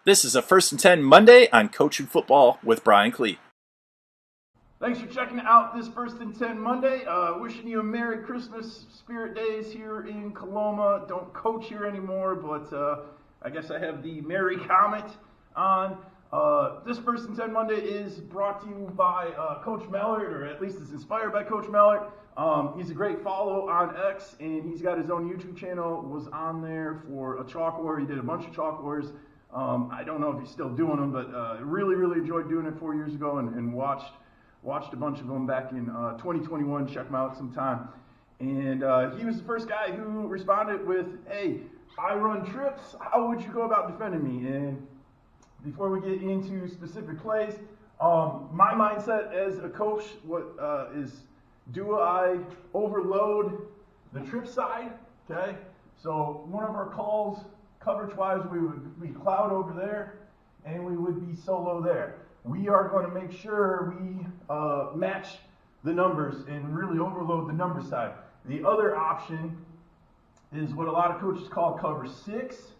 This is a First and 10 Monday on Coaching Football with Brian Clee. Thanks for checking out this First and 10 Monday. Wishing you a Merry Christmas, Spirit Days here in Coloma. Don't coach here anymore, but I guess I have the Merry comment on. This First and 10 Monday is brought to you by Coach Mallard, or at least it's inspired by Coach Mallard. He's a great follow on X, and he's got his own YouTube channel. Was on there for a chalk war. He did a bunch of chalk wars. I don't know if he's still doing them, but really enjoyed doing it 4 years ago and watched a bunch of them back in 2021. Check them out sometime. And he was the first guy who responded with, "Hey, I run trips. How would you go about defending me?" And before we get into specific plays, my mindset as a coach is, do I overload the trip side? Okay, so one of our calls, coverage-wise, we would be cloud over there, and we would be solo there. We are going to make sure we match the numbers and really overload the number side. The other option is what a lot of coaches call cover 6.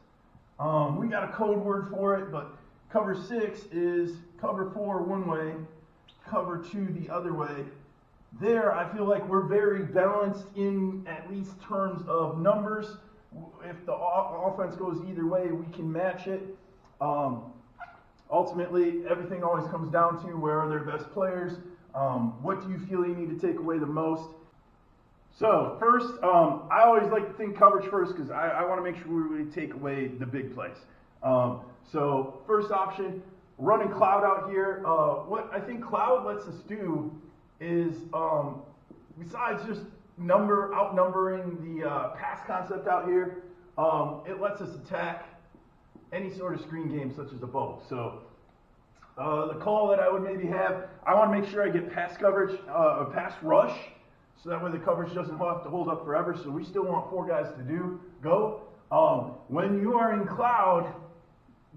We got a code word for it, but cover 6 is cover 4 one way, cover 2 the other way. There, I feel like we're very balanced in at least terms of numbers. If the offense goes either way, we can match it. Ultimately, everything always comes down to where are their best players. What do you feel you need to take away the most? So first, I always like to think coverage first because I want to make sure we take away the big plays. So first option, running cloud out here. What I think cloud lets us do is, besides just outnumbering the pass concept out here, it lets us attack any sort of screen game such as a bubble. So the call that I would maybe have, I want to make sure I get pass coverage, a pass rush, so that way the coverage doesn't have to hold up forever. So we still want 4 guys to go. When you are in cloud,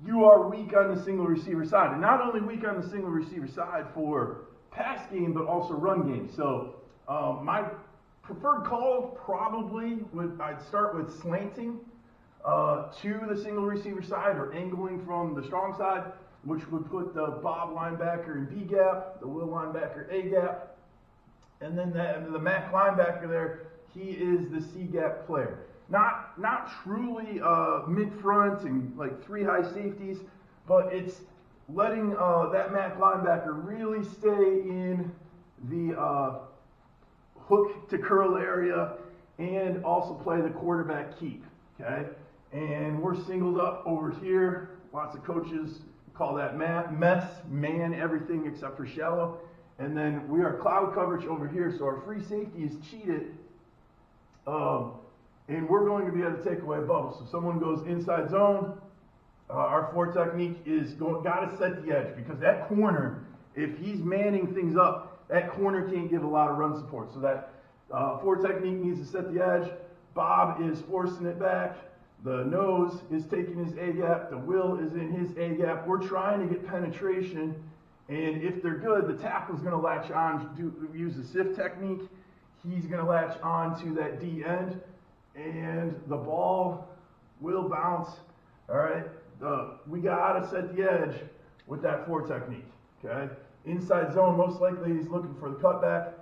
you are weak on the single receiver side, and not only weak on the single receiver side for pass game, but also run game. So my preferred call probably I'd start with slanting to the single receiver side, or angling from the strong side, which would put the Bob linebacker in B gap, the Will linebacker A gap, and then the Mac linebacker there, he is the C gap player. Not truly mid front and like 3 high safeties, but it's letting that Mac linebacker really stay in the hook to curl area and also play the quarterback keep. Okay. And we're singled up over here. Lots of coaches call that man everything except for shallow. And then we are cloud coverage over here. So our free safety is cheated. And we're going to be able to take away a bubble. So if someone goes inside zone, our 4 technique is got to set the edge, because that corner, if he's manning things up, that corner can't give a lot of run support. So that 4 technique needs to set the edge. Bob is forcing it back. The nose is taking his A gap. The Will is in his A gap. We're trying to get penetration, and if they're good, the tackle's going to latch on, use the sift technique. He's going to latch on to that D end, and the ball will bounce. All right, we got to set the edge with that 4 technique. Okay, inside zone, most likely he's looking for the cutback.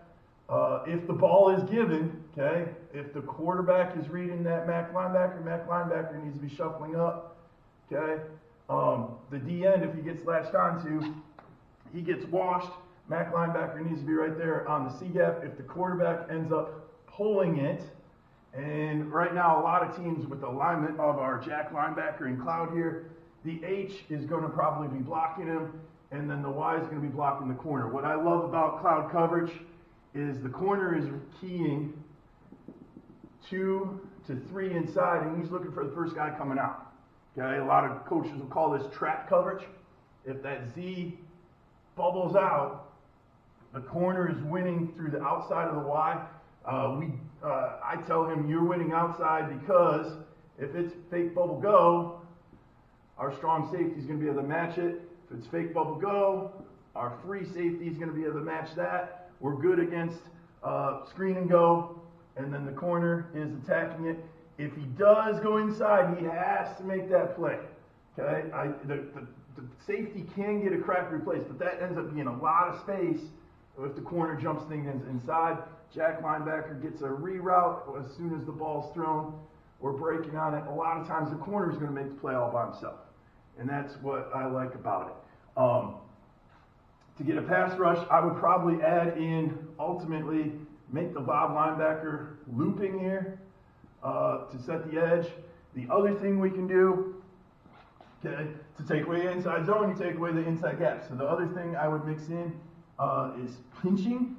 If the ball is given, okay, if the quarterback is reading that Mac linebacker needs to be shuffling up, okay. The D end, if he gets latched onto, he gets washed. Mac linebacker needs to be right there on the C gap. If the quarterback ends up pulling it, and right now a lot of teams with the alignment of our Jack linebacker in cloud here, the H is going to probably be blocking him, and then the Y is going to be blocking the corner. What I love about cloud coverage is the corner is keying 2 to 3 inside, and he's looking for the first guy coming out. Okay, a lot of coaches will call this trap coverage. If that Z bubbles out, the corner is winning through the outside of the Y. I tell him you're winning outside, because if it's fake bubble go, our strong safety is going to be able to match it. If it's fake bubble go, our free safety is going to be able to match that. We're good against screen and go, and then the corner is attacking it. If he does go inside, he has to make that play. Okay, the safety can get a crack replaced, but that ends up being a lot of space if the corner jumps things inside. Jack linebacker gets a reroute as soon as the ball's thrown. We're breaking on it. A lot of times the corner is going to make the play all by himself, and that's what I like about it. To get a pass rush, I would probably add in, ultimately, make the Bob linebacker looping here to set the edge. The other thing we can do, okay, to take away the inside zone, you take away the inside gap. So the other thing I would mix in is pinching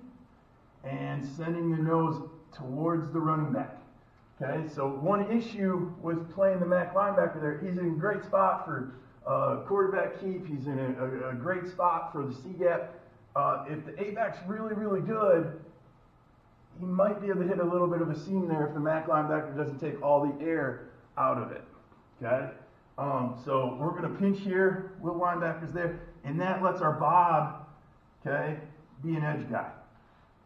and sending the nose towards the running back. Okay, so one issue with playing the Mac linebacker there, he's in a great spot for quarterback keep. He's in a great spot for the C-gap. If the A-back's really, really good, he might be able to hit a little bit of a seam there if the Mac linebacker doesn't take all the air out of it. Okay, so we're going to pinch here. Will linebacker's there, and that lets our Bob, okay, be an edge guy.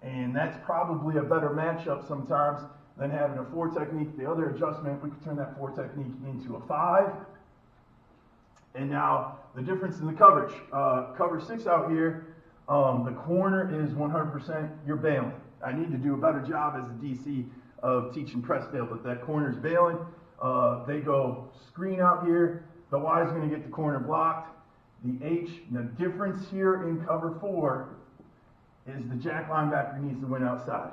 And that's probably a better matchup sometimes than having a 4 technique. The other adjustment, we could turn that 4 technique into a 5. And now the difference in the coverage. Cover 6 out here, the corner is 100%, you're bailing. I need to do a better job as a DC of teaching press bail, but that corner's bailing. They go screen out here. The Y is going to get the corner blocked. The H, the difference here in cover 4 is the Jack linebacker needs to win outside.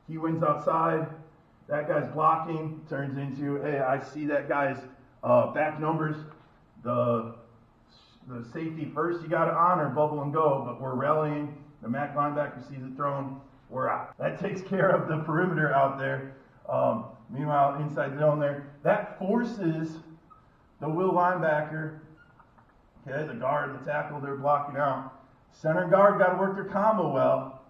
He wins outside, that guy's blocking, turns into, hey, I see that guy's back numbers. The safety first, you got to honor, bubble and go, but we're rallying. The Mac linebacker sees it thrown, we're out. That takes care of the perimeter out there. Meanwhile, inside zone there, that forces the Will linebacker, okay, the guard, the tackle, they're blocking out. Center guard got to work their combo well,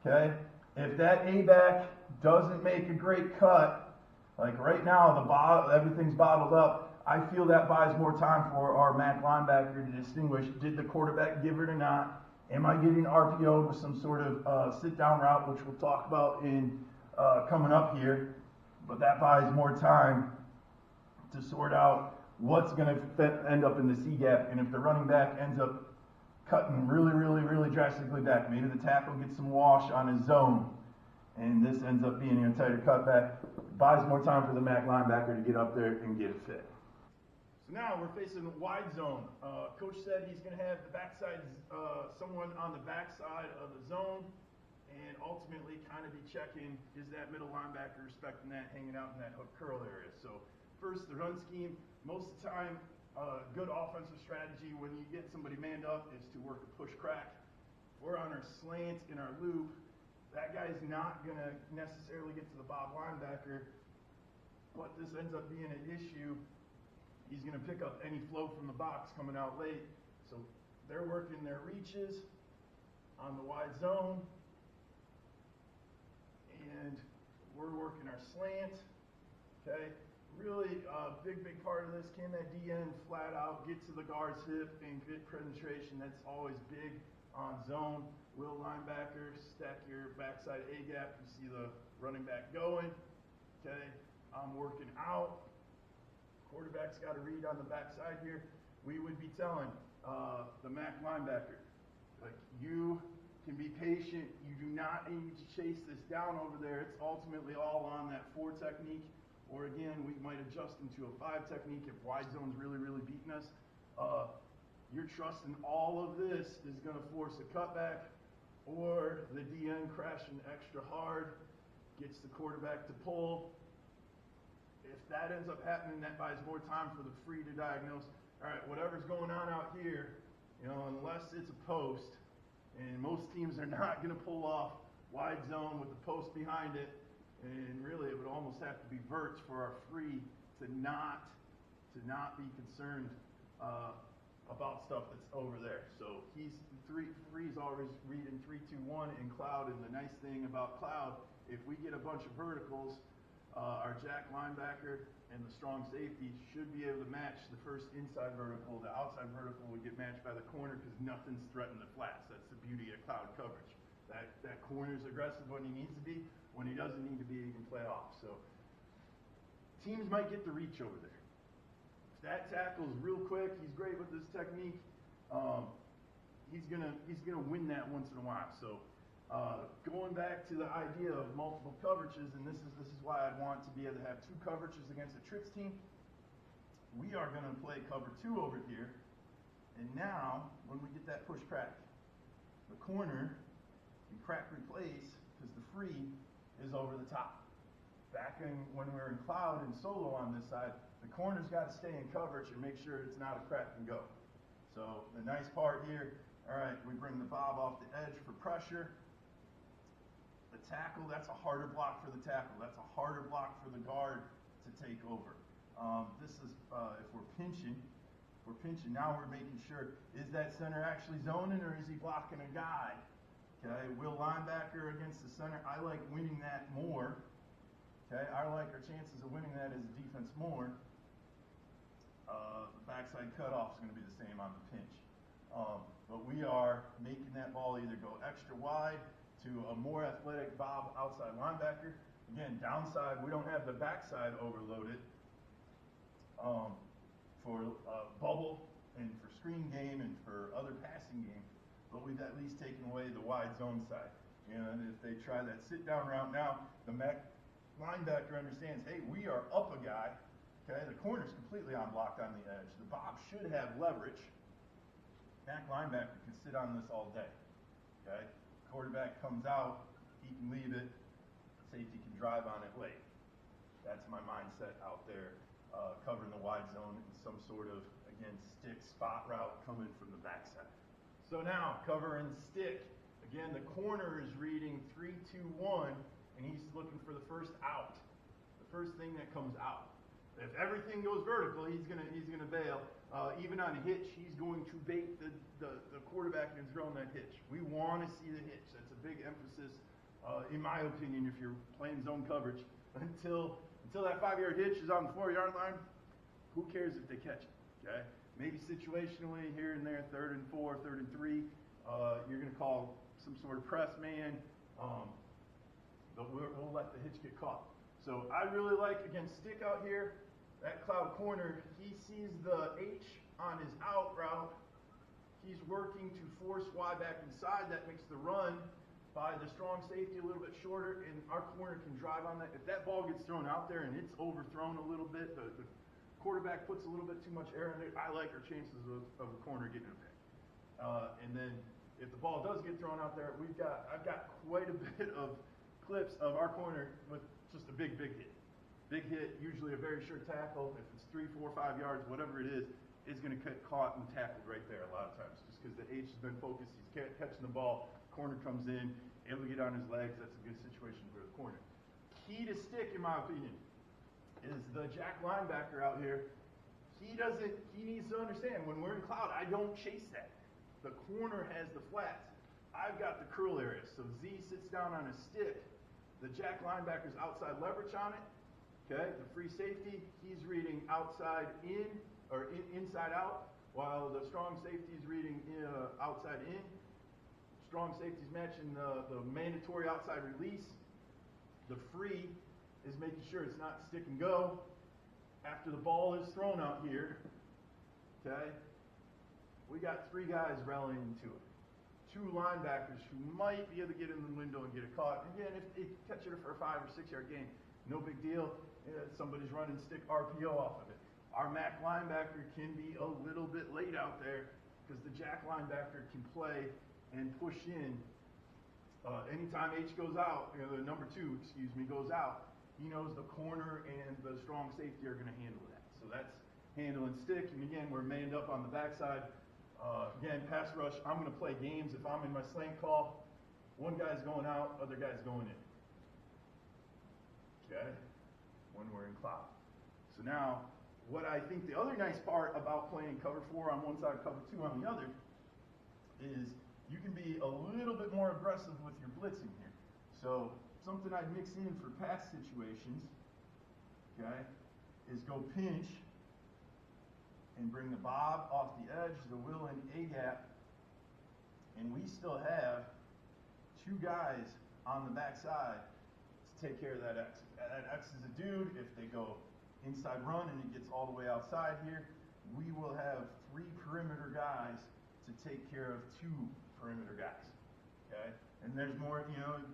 okay? If that A-back doesn't make a great cut, like right now, everything's bottled up, I feel that buys more time for our Mac linebacker to distinguish, did the quarterback give it or not? Am I getting RPO'd with some sort of sit-down route, which we'll talk about in coming up here, but that buys more time to sort out what's going to end up in the C-gap, and if the running back ends up cutting really, really, really drastically back. Maybe the tackle gets some wash on his zone, and this ends up being a tighter cutback. Buys more time for the Mac linebacker to get up there and get it fit. So now we're facing a wide zone. Coach said he's going to have the backside, someone on the backside of the zone, and ultimately kind of be checking, is that middle linebacker respecting that, hanging out in that hook curl area. So first, the run scheme, most of the time, good offensive strategy when you get somebody manned up is to work a push crack. We're on our slant in our loop. That guy's not going to necessarily get to the Bob linebacker, but this ends up being an issue. He's going to pick up any flow from the box coming out late. So they're working their reaches on the wide zone, and we're working our slant, okay? Really big part of this, can that DN flat out get to the guard's hip and get penetration? That's always big on zone. Will linebacker, stack your backside A-gap. You see the running back going. Okay, I'm working out. Quarterback's got to read on the backside here. We would be telling the Mac linebacker, like, you can be patient. You do not need to chase this down over there. It's ultimately all on that 4 technique. Or again, we might adjust into a 5 technique if wide zone's really, really beating us. You're trusting all of this is going to force a cutback, or the DN crashing extra hard, gets the quarterback to pull. If that ends up happening, that buys more time for the free to diagnose. All right, whatever's going on out here, unless it's a post, and most teams are not going to pull off wide zone with the post behind it. And really, it would almost have to be verts for our free to not be concerned about stuff that's over there. So free's always reading 3-2-1 in cloud. And the nice thing about cloud, if we get a bunch of verticals, our jack linebacker and the strong safety should be able to match the first inside vertical. The outside vertical would get matched by the corner because nothing's threatening the flats. That's the beauty of cloud coverage. That corner's aggressive when he needs to be. When he doesn't need to be, he can play off. So teams might get the reach over there. That tackle is real quick. He's great with this technique. He's gonna win that once in a while. So going back to the idea of multiple coverages, and this is why I'd want to be able to have 2 coverages against a trips team. We are going to play cover 2 over here, and now when we get that push crack, the corner can crack replace because the free is over the top. Back when we were in cloud and solo on this side, the corner's got to stay in coverage and make sure it's not a crack and go. So the nice part here, all right, we bring the bob off the edge for pressure. The tackle, that's a harder block for the tackle. That's a harder block for the guard to take over. This is if we're pinching. Now we're making sure, is that center actually zoning or is he blocking a guy? Okay, will linebacker against the center. I like winning that more. Okay, I like our chances of winning that as a defense more. The backside cutoff is going to be the same on the pinch. But we are making that ball either go extra wide to a more athletic bob outside linebacker. Again, downside, we don't have the backside overloaded for bubble and for screen game and for other passing game, but we've at least taken away the wide zone side. And if they try that sit down route now, the linebacker understands, hey, we are up a guy. Okay, the corner's completely unblocked on the edge. The bob should have leverage. Back linebacker can sit on this all day. Okay, quarterback comes out, he can leave it. Safety can drive on it late. That's my mindset out there, covering the wide zone in some sort of, again, stick spot route coming from the backside. So now, cover and stick. Again, the corner is reading 3-2-1, and he's looking for the first out, the first thing that comes out. If everything goes vertical, he's gonna bail. Even on a hitch, he's going to bait the quarterback and throw that hitch. We want to see the hitch. That's a big emphasis, in my opinion, if you're playing zone coverage. Until that 5-yard hitch is on the 4-yard line, who cares if they catch it? Okay, maybe situationally here and there, 3rd and 4, 3rd and 3, you're going to call some sort of press man, but we'll let the hitch get caught. So I really like, again, stick out here. That cloud corner, he sees the H on his out route. He's working to force Y back inside. That makes the run by the strong safety a little bit shorter, and our corner can drive on that. If that ball gets thrown out there and it's overthrown a little bit, the quarterback puts a little bit too much air in it, I like our chances of a corner getting a pick. And then if the ball does get thrown out there, I've got quite a bit of clips of our corner with just a big hit. Big hit, usually a very sure tackle. If it's 3, 4, 5 yards, whatever it is, it's going to get caught and tackled right there a lot of times, just because the H has been focused. He's catching the ball. Corner comes in, able to get on his legs. That's a good situation for the corner. Key to stick, in my opinion, is the jack linebacker out here. He needs to understand, when we're in cloud, I don't chase that. The corner has the flats. I've got the curl area. So Z sits down on a stick. The jack linebacker's outside leverage on it. Okay, the free safety, he's reading outside in, or inside out, while the strong safety is reading outside in. Strong safety is matching the mandatory outside release. The free is making sure it's not stick and go. After the ball is thrown out here, okay, we got 3 guys rallying into it. 2 linebackers who might be able to get in the window and get it caught. Again, if they catch it for a 5 or 6 yard gain, no big deal. Somebody's running stick RPO off of it. Our MAC linebacker can be a little bit late out there because the jack linebacker can play and push in. Anytime H goes out, the number 2, goes out, he knows the corner and the strong safety are going to handle that. So that's handling stick. And again, we're manned up on the backside. Again, pass rush, I'm going to play games. If I'm in my slant call, one guy's going out, other guy's going in. Okay? When we're in cloud. So now, what I think the other nice part about playing cover 4 on one side, cover 2 on the other, is you can be a little bit more aggressive with your blitzing here. So something I'd mix in for pass situations, okay, is go pinch and bring the bob off the edge, the will in A gap, and we still have 2 guys on the backside to take care of that X. That X is a dude. If they go inside run and it gets all the way outside here, we will have 3 perimeter guys to take care of 2 perimeter guys. Okay, and there's more,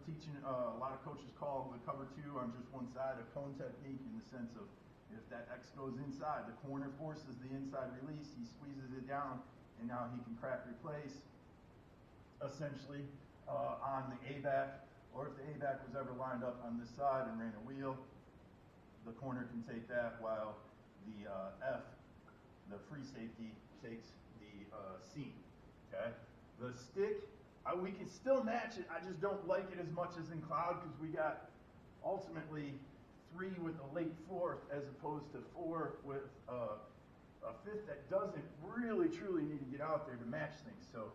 teaching, a lot of coaches call the cover 2 on just one side, a cone technique, in the sense of if that X goes inside, the corner forces the inside release, he squeezes it down, and now he can crack replace, essentially, on the A-back, or if the A-back was ever lined up on this side and ran a wheel, the corner can take that while the F, the free safety, takes the seam. Okay, the stick, we can still match it. I just don't like it as much as in cloud because we got ultimately 3 with a late 4th as opposed to 4 with a 5th that doesn't really truly need to get out there to match things. So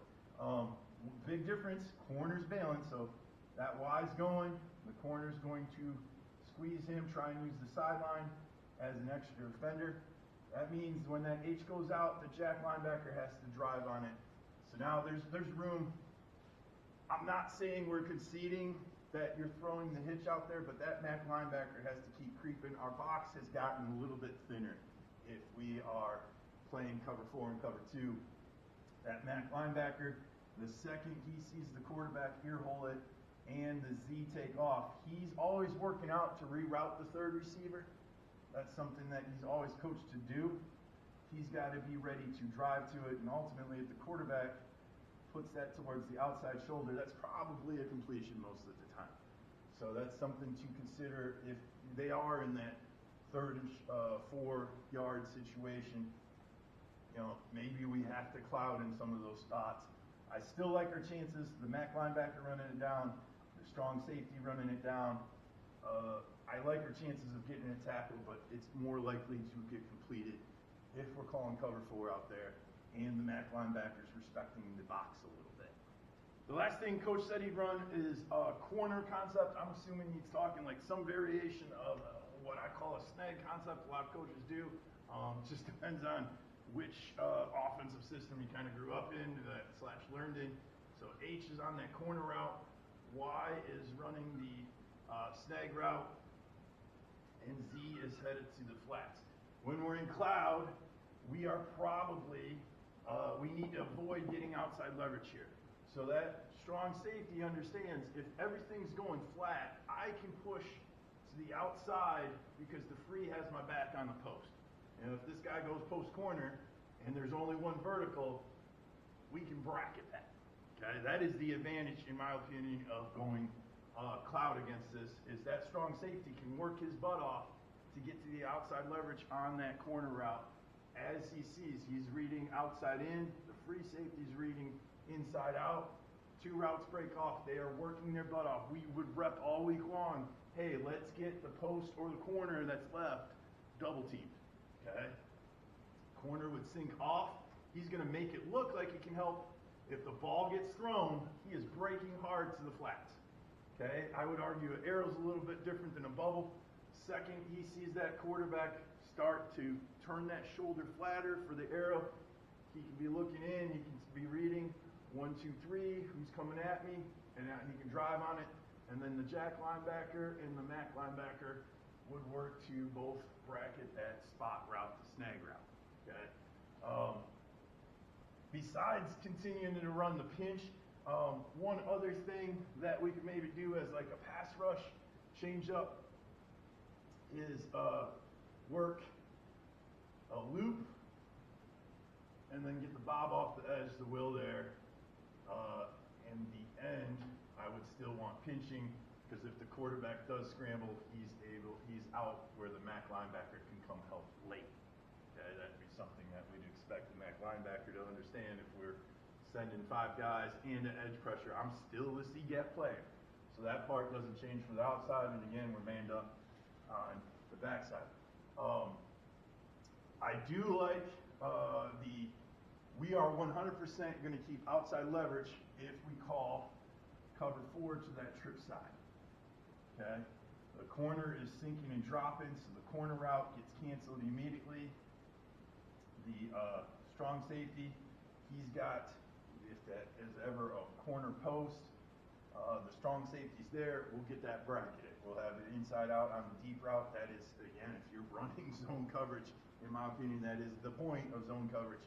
big difference, corner's bailing, so that Y's going, the corner's going to squeeze him, try and use the sideline as an extra defender. That means when that H goes out, the jack linebacker has to drive on it. So now there's room. I'm not saying we're conceding that you're throwing the hitch out there, but that Mac linebacker has to keep creeping. Our box has gotten a little bit thinner if we are playing cover 4 and cover 2. That Mac linebacker, the second he sees the quarterback ear hole it and the Z take off, he's always working out to reroute the third receiver. That's something that he's always coached to do. He's got to be ready to drive to it, and ultimately if the quarterback puts that towards the outside shoulder, that's probably a completion most of the time. So that's something to consider if they are in that 3rd and 4-yard situation. Maybe we have to cloud in some of those spots. I still like our chances. The Mac linebacker running it down, the strong safety running it down. I like our chances of getting a tackle, but it's more likely to get completed if we're calling cover 4 out there and the Mac linebackers respecting the box a little bit. The last thing Coach said he'd run is a corner concept. I'm assuming he's talking like some variation of what I call a snag concept. A lot of coaches do. Just depends on which offensive system you kind of grew up in / learned in. So H is on that corner route. Y is running the snag route. And Z is headed to the flats. When we're in cloud, we are probably, we need to avoid getting outside leverage here. So that strong safety understands if everything's going flat, I can push to the outside because the free has my back on the post. And if this guy goes post corner and there's only one vertical, we can bracket that. Okay, that is the advantage, in my opinion, of going cloud against this, is that strong safety can work his butt off to get to the outside leverage on that corner route. As he sees, he's reading outside in, the free safety's reading inside out. 2 routes break off, they are working their butt off. We would rep all week long, hey, let's get the post or the corner that's left double teamed, okay? Corner would sink off, he's gonna make it look like he can help. If the ball gets thrown, he is breaking hard to the flats, okay? I would argue an arrow's a little bit different than a bubble. Second, he sees that quarterback start to turn that shoulder flatter for the arrow. He can be looking in, he can be reading 1, 2, 3, who's coming at me, and he can drive on it. And then the jack linebacker and the Mac linebacker would work to both bracket that spot route, the snag route. Okay. Besides continuing to run the pinch, one other thing that we could maybe do as like a pass rush change up is work a loop and then get the bob off the edge, the will there. In the end, I would still want pinching because if the quarterback does scramble, he's out where the Mac linebacker can come help late. Okay, that'd be something that we'd expect the Mac linebacker to understand. If we're sending 5 guys and an edge pressure, I'm still the C-gap player. So that part doesn't change for the outside, and again, we're manned up on the backside. I do like we are 100% going to keep outside leverage if we call cover 4 to that trip side. Okay? The corner is sinking and dropping, so the corner route gets canceled immediately. The strong safety, he's got, if that is ever a corner post, The strong safety's there. We'll get that bracketed. We'll have it inside out on the deep route. That is, again, if you're running zone coverage, in my opinion, that is the point of zone coverage,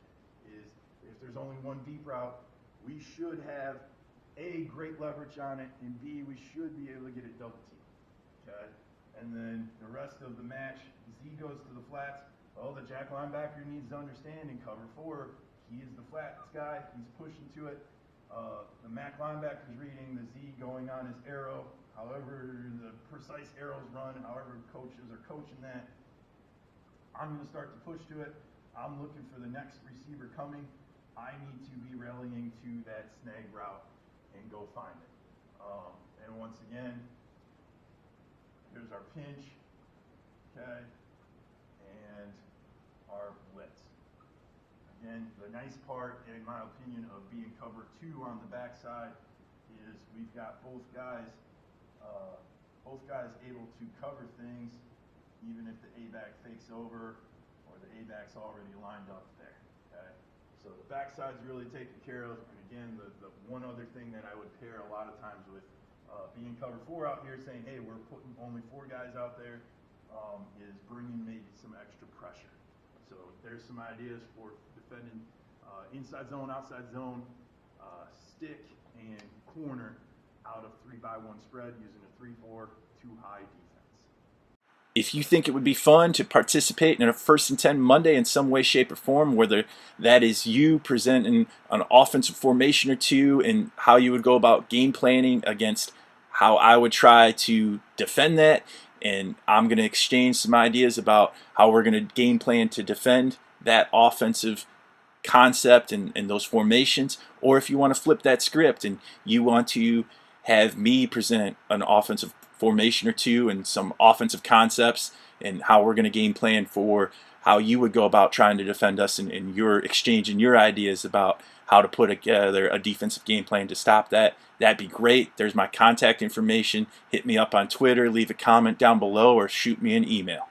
is if there's only one deep route, we should have A, great leverage on it, and B, we should be able to get it double teamed. Okay? And then the rest of the match, Z goes to the flats. Well, the jack linebacker needs to understand in cover 4, he is the flats guy. He's pushing to it. The MAC linebacker's reading the Z going on his arrow. However the precise arrows run, however coaches are coaching that, I'm going to start to push to it. I'm looking for the next receiver coming. I need to be rallying to that snag route and go find it. And once again, here's our pinch, okay, and our blitz. Again, the nice part, in my opinion, of being cover 2 on the backside is we've got both guys able to cover things, even if the A-back fakes over or the A-back's already lined up there. Okay, so the backside's really taken care of. And again, the one other thing that I would pair a lot of times with being cover 4 out here, saying, hey, we're putting only 4 guys out there, is bringing maybe some extra pressure. So there's some ideas for defending inside zone, outside zone, stick, and corner out of 3-by-1 spread using a 3-4 too high defense. If you think it would be fun to participate in a 1st and 10 Monday in some way, shape, or form, whether that is you presenting an offensive formation or two and how you would go about game planning against how I would try to defend that, and I'm going to exchange some ideas about how we're going to game plan to defend that offensive concept and those formations, or if you want to flip that script and you want to have me present an offensive formation or two and some offensive concepts and how we're going to game plan for how you would go about trying to defend us, and you're exchanging your ideas about how to put together a defensive game plan to stop that, that'd be great. There's my contact information. Hit me up on Twitter, leave a comment down below, or shoot me an email.